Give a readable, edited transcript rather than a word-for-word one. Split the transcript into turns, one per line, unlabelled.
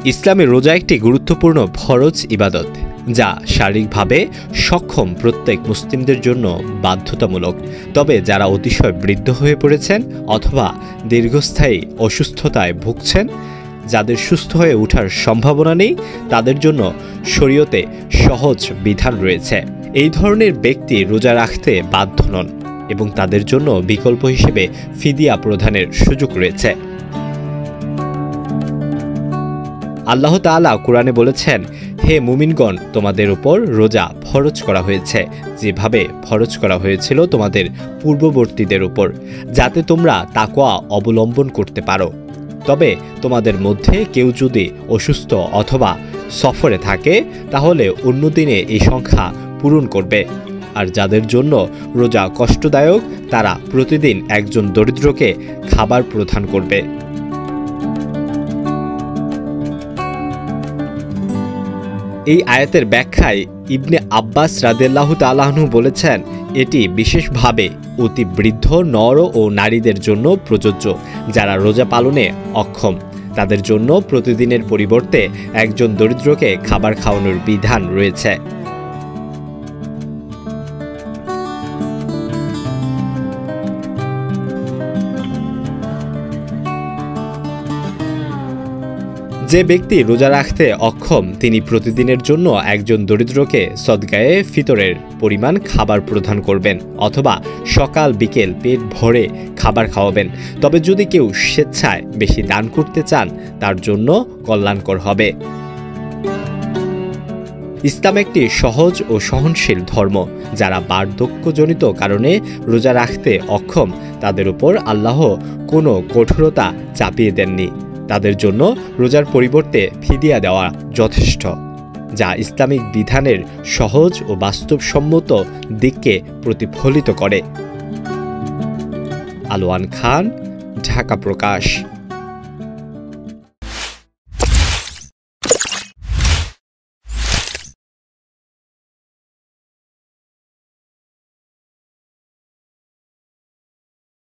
ইসলামে রোজা একটি গুরুত্বপূর্ণ ফরজ ইবাদত, যা শারীরিকভাবে সক্ষম প্রত্যেক মুসলিমদের জন্য বাধ্যতামূলক। তবে যারা অতিশয় বৃদ্ধ হয়ে পড়েছেন অথবা দীর্ঘস্থায়ী অসুস্থতায় ভুগছেন, যাদের সুস্থ হয়ে ওঠার সম্ভাবনা নেই, তাদের জন্য শরীয়তে সহজ বিধান রয়েছে। এই ধরনের ব্যক্তি রোজা রাখতে বাধ্য নন এবং তাদের জন্য বিকল্প হিসেবে ফিদিয়া প্রদানের সুযোগ রয়েছে। আল্লাহ তাআলা কুরআনে বলেছেন, হে মুমিনগণ, তোমাদের উপর রোজা ফরজ করা হয়েছে যেভাবে ফরজ করা হয়েছিল তোমাদের পূর্ববর্তীদের উপর, যাতে তোমরা তাকওয়া অবলম্বন করতে পারো। তবে তোমাদের মধ্যে কেউ যদি অসুস্থ অথবা সফরে থাকে, তাহলে অন্য দিনে এই সংখ্যা পূরণ করবে। আর যাদের জন্য রোজা কষ্টদায়ক, তারা প্রতিদিন একজন দরিদ্রকে খাবার প্রদান করবে। এই আয়াতের ব্যাখ্যায় ইবনে আব্বাস রাদিয়াল্লাহু তাআলা আনহু বলেছেন, এটি বিশেষভাবে অতি বৃদ্ধ নর ও নারীদের জন্য প্রযোজ্য, যারা রোজা পালনে অক্ষম। তাদের জন্য প্রতিদিনের পরিবর্তে একজন দরিদ্রকে খাবার খাওয়ানোর বিধান রয়েছে। যে ব্যক্তি রোজা রাখতে অক্ষম, তিনি প্রতিদিনের জন্য একজন দরিদ্রকে সদকায়ে ফিতরের পরিমাণ খাবার প্রদান করবেন অথবা সকাল বিকেল পেট ভরে খাবার খাওয়াবেন। তবে যদি কেউ স্বেচ্ছায় বেশি দান করতে চান, তার জন্য কল্যাণকর হবে। ইসলাম একটি সহজ ও সহনশীল ধর্ম। যারা বার্ধক্যজনিত কারণে রোজা রাখতে অক্ষম, তাদের উপর আল্লাহ কোনো কঠোরতা চাপিয়ে দেননি। তাদের জন্য রোজার পরিবর্তে ফিদিয়া দেওয়া যথেষ্ট, যা ইসলামিক বিধানের সহজ ও বাস্তবসম্মত দিককে প্রতিফলিত করে। আলোয়ান খান, ঢাকা প্রকাশ।